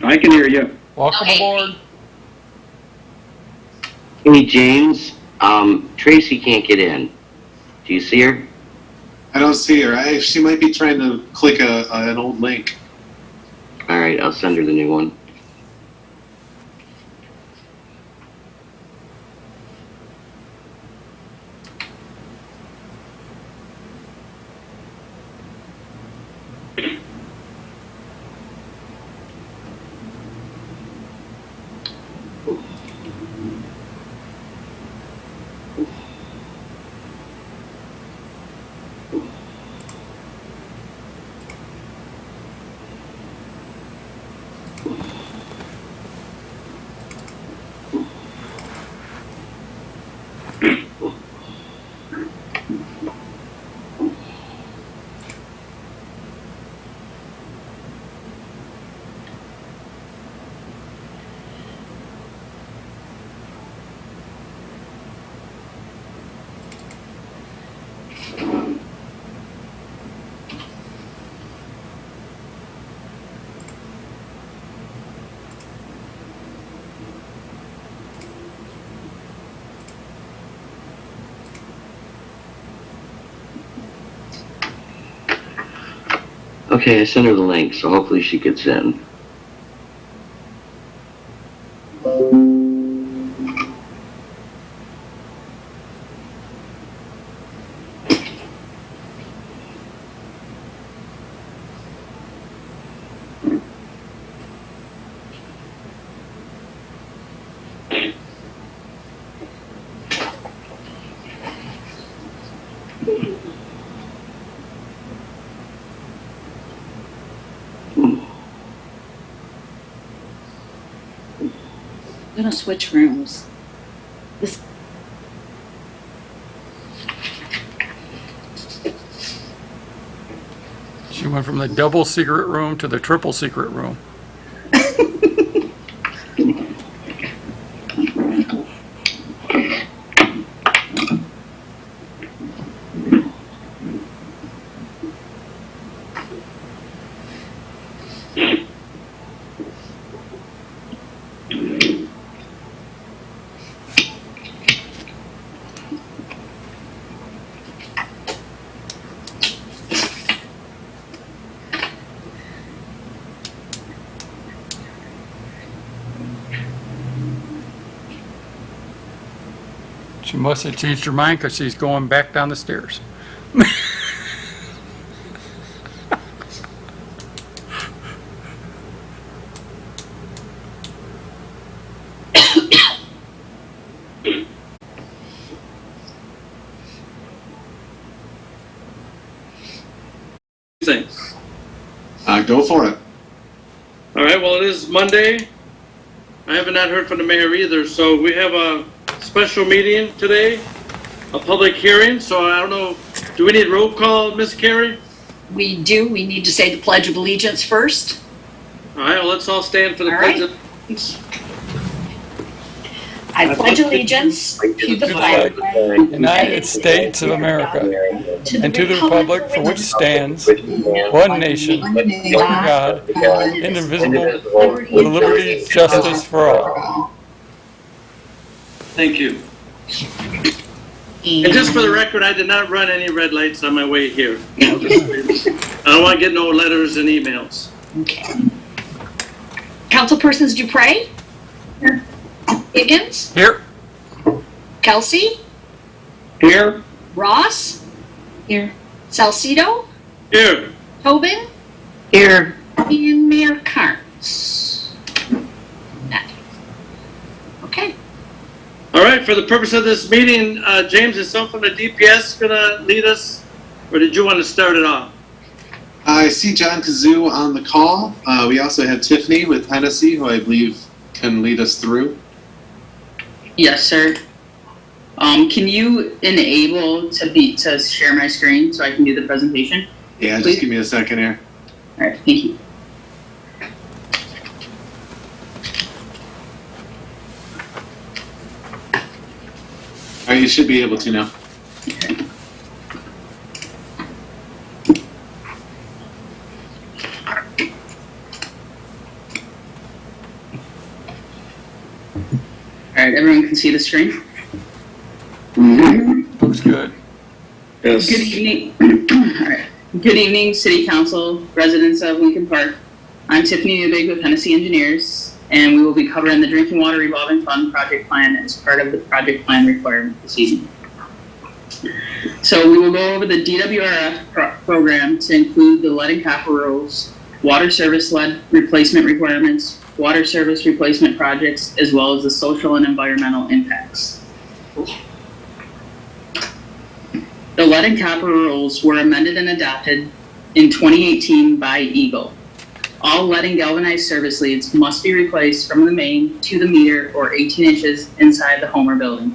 I can hear you. Welcome aboard. Hey, James. Tracy can't get in. Do you see her? I don't see her. She might be trying to click an old link. All right, I'll send her the new one. Okay, I sent her the link, so hopefully she gets in. I'm gonna switch rooms. She went from the double secret room to the triple secret room. She must have changed her mind because she's going back down the stairs. Things. Go for it. All right, well, it is Monday. I have not heard from the mayor either, so we have a special meeting today, a public hearing, so I don't know, do we need roll call, Ms. Carey? We do. We need to say the Pledge of Allegiance first. All right, well, let's all stand for the All pledge right. of allegiance. I pledge allegiance to the flag United States of America, and to the republic for which stands one nation, under God, indivisible, with liberty, justice for all. Thank you. And just for the record, I did not run any red lights on my way here. I don't want to get no letters and emails. Okay. Councilpersons Dupre? Here. Higgins? Here. Kelsey? Here? Ross? Here. Salcido? Here. Tobin? Here. And Mayor Carnes. Okay. All right, for the purpose of this meeting, James, is someone from the DPS going to lead us, or did you want to start it off? I see John Kazoo on the call. We also have Tiffany with Hennessy, who I believe can lead us through. Yes, sir. Can you enable to share my screen so I can do the presentation? Yeah, Please? just give me a second here. All right, thank you. All right, you should be able to now. right, everyone can see the screen? Looks good. Yes. Good evening. All right. Good evening, City Council, residents of Lincoln Park. I'm Tiffany Newbig with Hennessy Engineers, and we will be covering the Drinking Water Revolving Fund project plan as part of the project plan requirement this evening. So we will go over the DWRF program to include the lead and copper rules, water service lead replacement requirements, water service replacement projects, as well as the social and environmental impacts. The lead and copper rules were amended and adopted in 2018 by EGLE. All lead and galvanized service leads must be replaced from the main to the meter or 18 inches inside the home or building.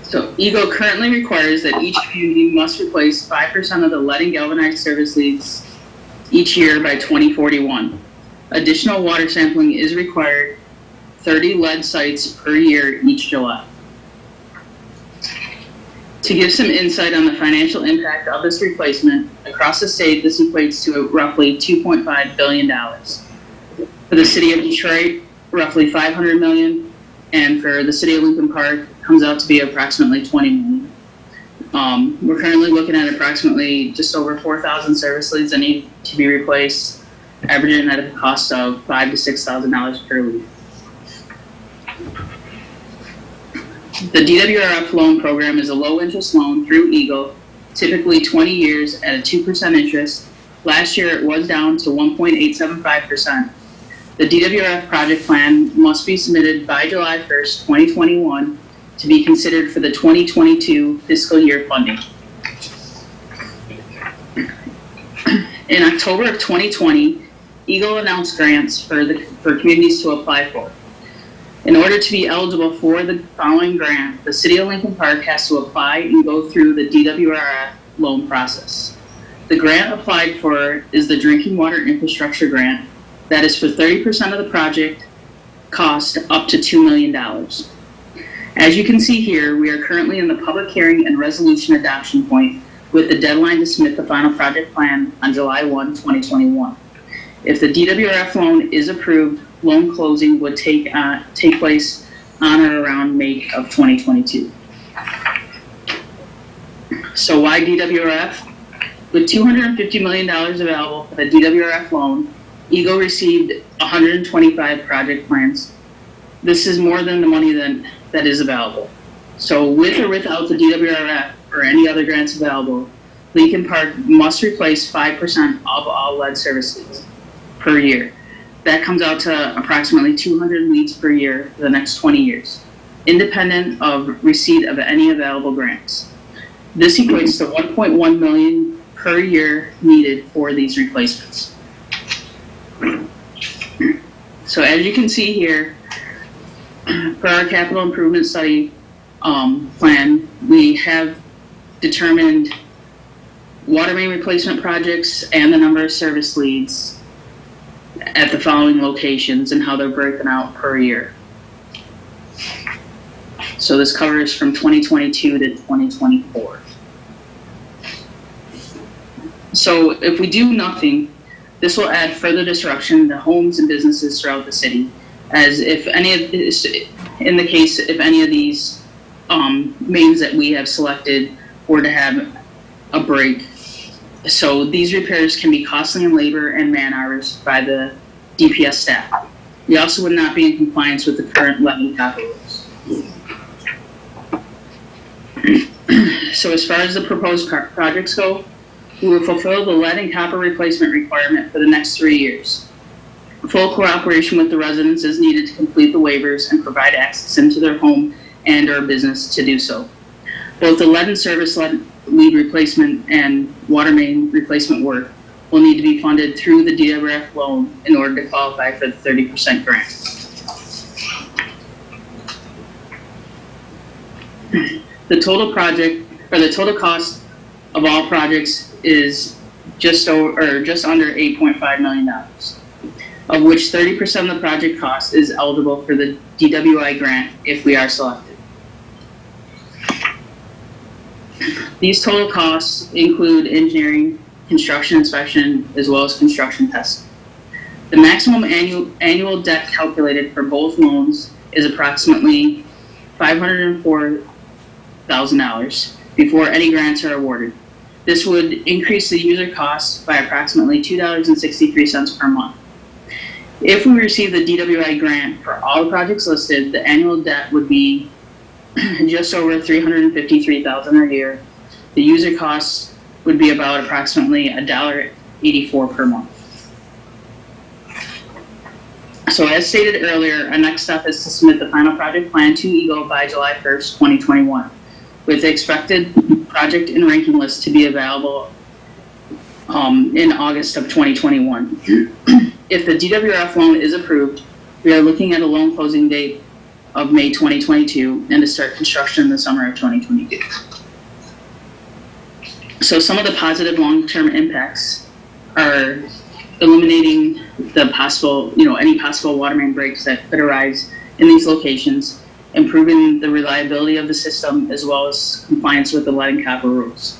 So EGLE currently requires that each community must replace 5% of the lead and galvanized service leads each year by 2041. Additional water sampling is required, 30 lead sites per year each July. To give some insight on the financial impact of this replacement, across the state, this equates to roughly $2.5 billion. For the city of Detroit, roughly $500 million, and for the city of Lincoln Park, it comes out to be approximately $20 million. We're currently looking at approximately just over 4,000 service leads that need to be replaced, averaging at a cost of $5,000 to $6,000 per lead. The DWRF loan program is a low-interest loan through EGLE, typically 20 years at a 2% interest. Last year, it was down to 1.875%. The DWRF project plan must be submitted by July 1st, 2021 to be considered for the 2022 fiscal year funding. In October of 2020, EGLE announced grants for communities to apply for. In order to be eligible for the following grant, the City of Lincoln Park has to apply and go through the DWRF loan process. The grant applied for is the Drinking Water Infrastructure Grant. That is for 30% of the project cost up to $2 million. As you can see here, we are currently in the public hearing and resolution adoption point with the deadline to submit the final project plan on July 1, 2021. If the DWRF loan is approved, loan closing would take place on or around May of 2022. So why DWRF? With $250 million available for the DWRF loan, EGLE received 125 project plans. This is more than the money that is available. So with or without the DWRF or any other grants available, Lincoln Park must replace 5% of all lead service leads per year. That comes out to approximately 200 leads per year for the next 20 years, independent of receipt of any available grants. This equates to $1.1 million per year needed for these replacements. So as you can see here, for our capital improvement study plan, we have determined water main replacement projects and the number of service leads at the following locations and how they're broken out per year. So this covers from 2022 to 2024. So if we do nothing, this will add further disruption to homes and businesses throughout the city, as if any of this, in the case if any of these mains that we have selected were to have a break. So these repairs can be costly in labor and man hours by the DPS staff. We also would not be in compliance with the current lead and copper rules. So as far as the proposed projects go, we will fulfill the lead and copper replacement requirement for the next 3 years. Full cooperation with the residents is needed to complete the waivers and provide access into their home and or business to do so. Both the lead and service lead replacement and water main replacement work will need to be funded through the DWRF loan in order to qualify for the 30% grant. The total project, or the total cost of all projects is just under $8.5 million, of which 30% of the project cost is eligible for the DWI grant if we are selected. These total costs include engineering, construction inspection, as well as construction testing. The maximum annual debt calculated for both loans is approximately $504,000 before any grants are awarded. This would increase the user costs by approximately $2.63 per month. If we receive the DWI grant for all the projects listed, the annual debt would be just over $353,000 a year. The user costs would be about approximately $1.84 per month. So as stated earlier, our next step is to submit the final project plan to EGLE by July 1st, 2021, with the expected project and ranking list to be available in August of 2021. If the DWRF loan is approved, we are looking at a loan closing date of May 2022 and to start construction in the summer of 2022. So some of the positive long-term impacts are eliminating the possible, any possible water main breaks that could arise in these locations, improving the reliability of the system, as well as compliance with the lead and copper rules.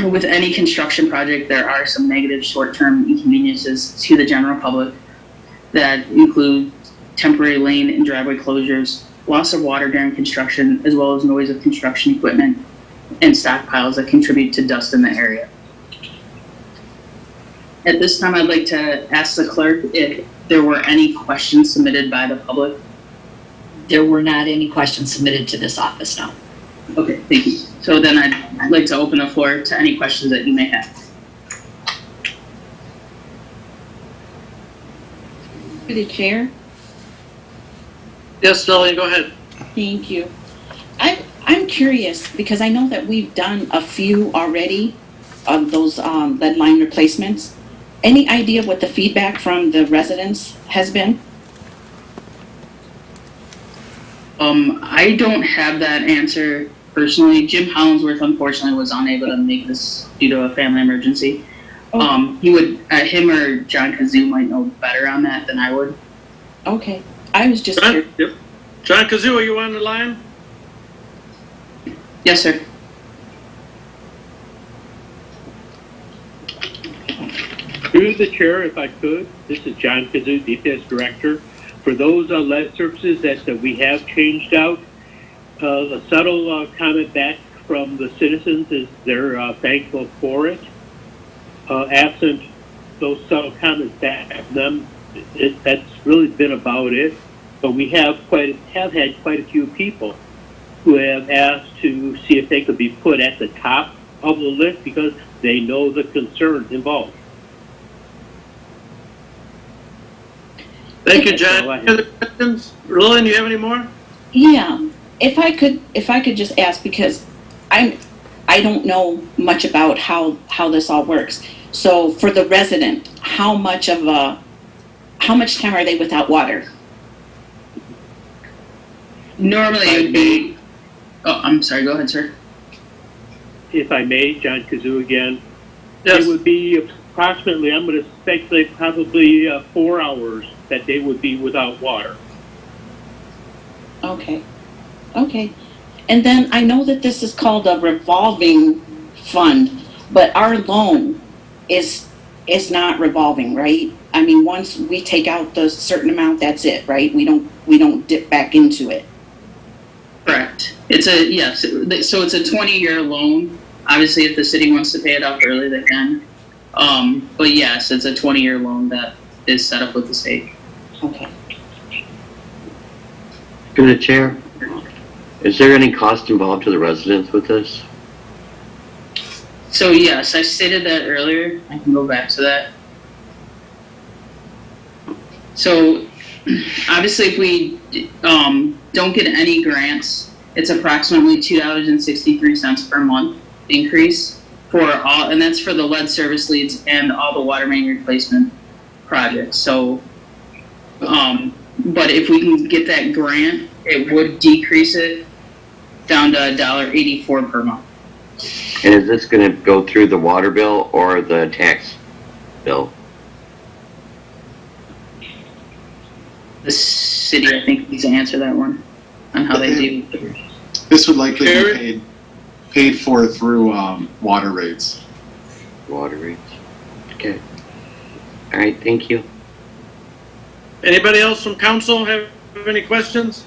With any construction project, there are some negative short-term inconveniences to the general public that include temporary lane and driveway closures, loss of water during construction, as well as noise of construction equipment and stockpiles that contribute to dust in the area. At this time, I'd like to ask the clerk if there were any questions submitted by the public. There were not any questions submitted to this office, no. Okay, thank you. So then I'd like to open the floor to any questions that you may have. To the chair. Yes, Lillian, go ahead. Thank you. I'm curious because I know that we've done a few already of those lead line replacements. Any idea what the feedback from the residents has been? I don't have that answer personally. Jim Hollingsworth unfortunately was unable to make this due to a family emergency. Okay. He would, him or John Kazoo might know better on that than I would. Okay. I was just John, curious. yep. John Kazoo, are you on the line? Yes, sir. Through the chair, if I could, this is John Kazoo, DPS Director. For those lead surfaces that we have changed out, a subtle comment back from the citizens is they're thankful for it. Absent those subtle comments back from them, that's really been about it. But we have had quite a few people who have asked to see if they could be put at the top of the list because they know the concerns involved. Thank you, John. Any other questions? Lillian, you have any more? Yeah. If I could just ask, because I don't know much about how this all works. So for the resident, how much time are they without water? Normally it would be, oh, I'm sorry, go ahead, sir. If I may, John Kazoo again. Yes. It would be approximately, I'm going to speculate, probably 4 hours that they would be without water. Okay. And then I know that this is called a revolving fund, but our loan is not revolving, right? I mean, once we take out the certain amount, that's it, right? We don't dip back into it. Correct. Yes. So it's a 20-year loan. Obviously, if the city wants to pay it off early, they can. But yes, it's a 20-year loan that is set up with the state. Okay. Through the chair, is there any cost involved to the residents with this? So yes, I stated that earlier. I can go back to that. So obviously, if we don't get any grants, it's approximately $2.63 per month increase for all, and that's for the lead service leads and all the water main replacement projects. So, but if we can get that grant, it would decrease it down to $1.84 per month. And is this going to go through the water bill or the tax bill? The city, I think, needs to answer that one on how they do. This would likely be paid for through water rates. Water rates. Okay. All right, thank you. Anybody else from council have any questions?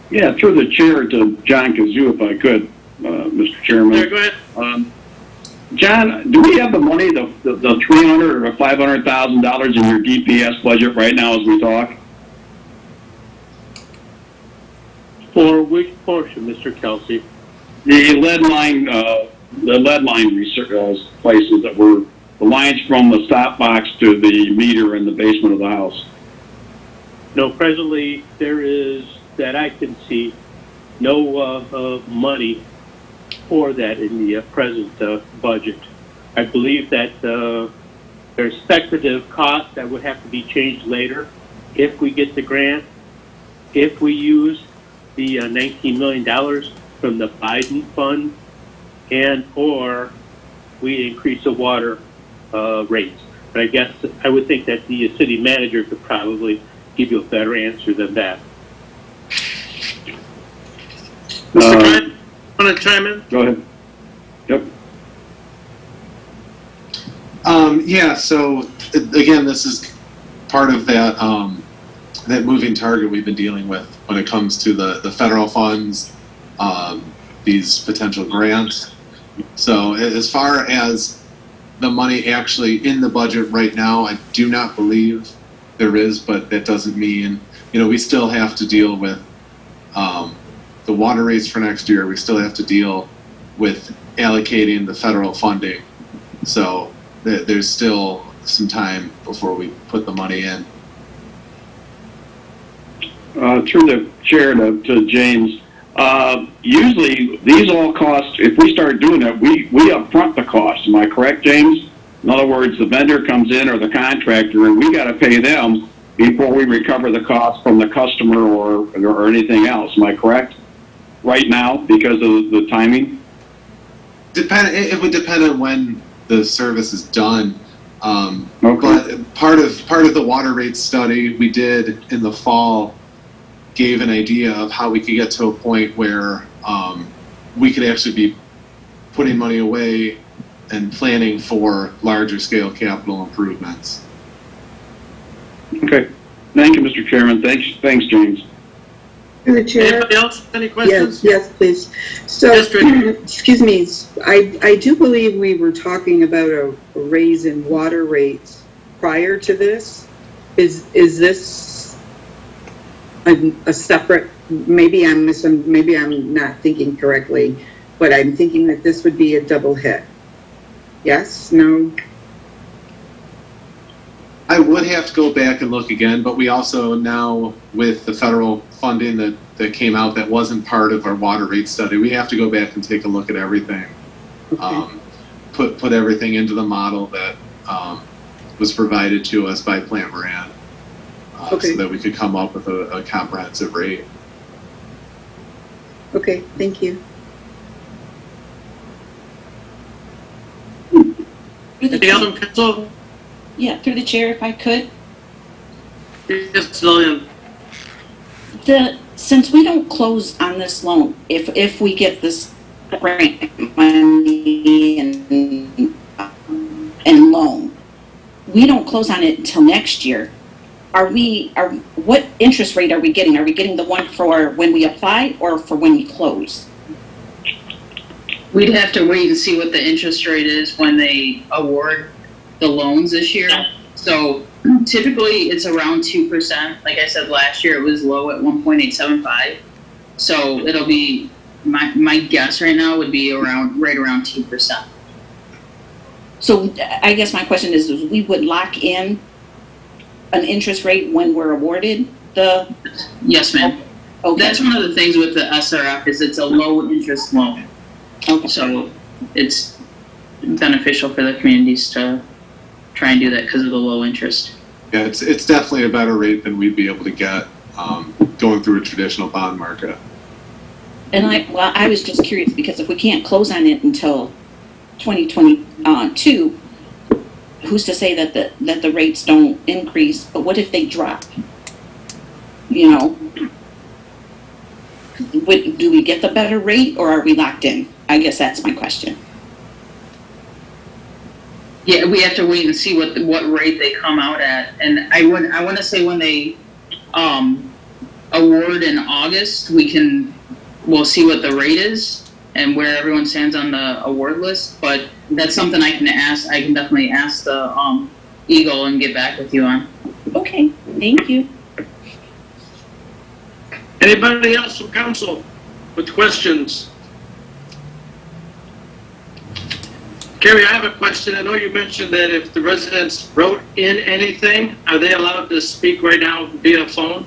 Yeah, through the chair to John Kazoo, if I could, Mr. Chairman. Yeah, go ahead. John, do we have the money, the $300,000 or $500,000 in your DPS budget right now as we talk? For which portion, Mr. Kelsey? The lead line research, places that were the lines from the stop box to the meter in the basement of the house. No, presently there is, that I can see, no money for that in the present budget. I believe that there's speculative costs that would have to be changed later if we get the grant, if we use the $19 million from the Biden fund, and or we increase the water rates. But I guess I would think that the city manager could probably give you a better answer than that. Mr. Grant, want to chime in? Go ahead. Yep. Yeah, so again, this is part of that that moving target we've been dealing with when it comes to the federal funds, these potential grants. So as far as the money actually in the budget right now, I do not believe there is, but that doesn't mean, we still have to deal with the water rates for next year. We still have to deal with allocating the federal funding. So there's still some time before we put the money in. Through the chair to James, usually these all cost, if we start doing that, we upfront the cost. Am I correct, James? In other words, the vendor comes in or the contractor, and we got to pay them before we recover the cost from the customer or anything else. Am I correct? Right now, because of the timing? It would depend on when the service is done. Okay. But part of the water rate study we did in the fall gave an idea of how we could get to a point where we could actually be putting money away and planning for larger scale capital improvements. Okay. Thank you, Mr. Chairman. Thanks, James. Through the chair. Anybody else? Any questions? Yes, please. So, Yes, Tracy. excuse me, I do believe we were talking about a raise in water rates prior to this. Is this a separate? Maybe I'm not thinking correctly, but I'm thinking that this would be a double hit. Yes? No? I would have to go back and look again, but we also now, with the federal funding that came out that wasn't part of our water rate study, we have to go back and take a look at everything. Okay. Put everything into the model that was provided to us by Plant Moran, Okay. so that we could come up with a comprehensive rate. Okay, thank you. Through the Anything else from council? Yeah, through the chair, if I could. Yes, Lillian. Since we don't close on this loan, if we get this grant money and loan, we don't close on it until next year. What interest rate are we getting? Are we getting the one for when we apply or for when we close? We'd have to wait and see what the interest rate is when they award the loans this year. So typically it's around 2%. Like I said, last year it was low at 1.875. So it'll be, my guess right now would be right around 2%. So I guess my question is we would lock in an interest rate when we're awarded the? Yes, ma'am. Okay. That's one of the things with the SRF is it's a low interest loan. Okay. So it's beneficial for the communities to try and do that because of the low interest. Yeah, it's definitely a better rate than we'd be able to get going through a traditional bond market. And I was just curious because if we can't close on it until 2022, who's to say that the rates don't increase? But what if they drop? Do we get the better rate or are we locked in? I guess that's my question. Yeah, we have to wait and see what rate they come out at. And I want to say when they award in August, we'll see what the rate is and where everyone stands on the award list. But that's something I can ask. I can definitely ask the Eagle and get back with you on. Okay, thank you. Anybody else from council with questions? Carrie, I have a question. I know you mentioned that if the residents wrote in anything, are they allowed to speak right now via phone?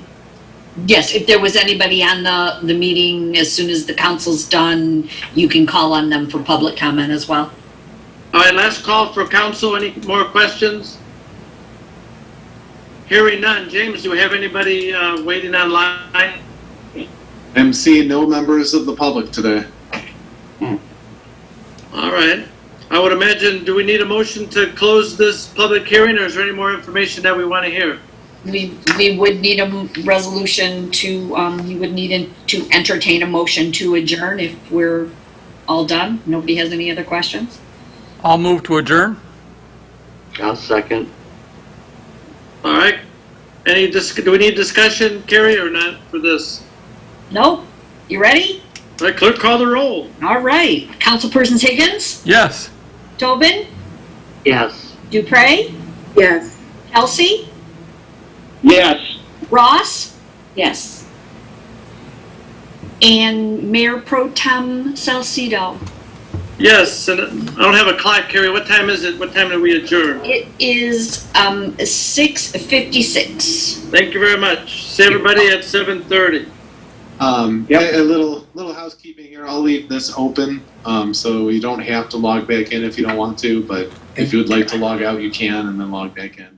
Yes, if there was anybody on the meeting, as soon as the council's done, you can call on them for public comment as well. All right, last call for council. Any more questions? Hearing none. James, do we have anybody waiting online? I'm seeing no members of the public today. All right. I would imagine, do we need a motion to close this public hearing, or is there any more information that we want to hear? We would need a resolution to, you would need to entertain a motion to adjourn if we're all done. Nobody has any other questions? I'll move to adjourn. I'll second. All right. Do we need discussion, Carrie, or not for this? No? You ready? All right, clerk, call the roll. All right. Councilpersons Higgins, Yes. Tobin, Yes. Dupre, Yes. Kelsey, Yes. Ross, Yes. and Mayor Pro Tem Salcido. Yes, and I don't have a clock, Carrie. What time is it? What time did we adjourn? It is 6:56. Thank you very much. See everybody at 7:30. Yep. A little housekeeping here. I'll leave this open, so you don't have to log back in if you don't want to, but if you would like to log out, you can, and then log back in.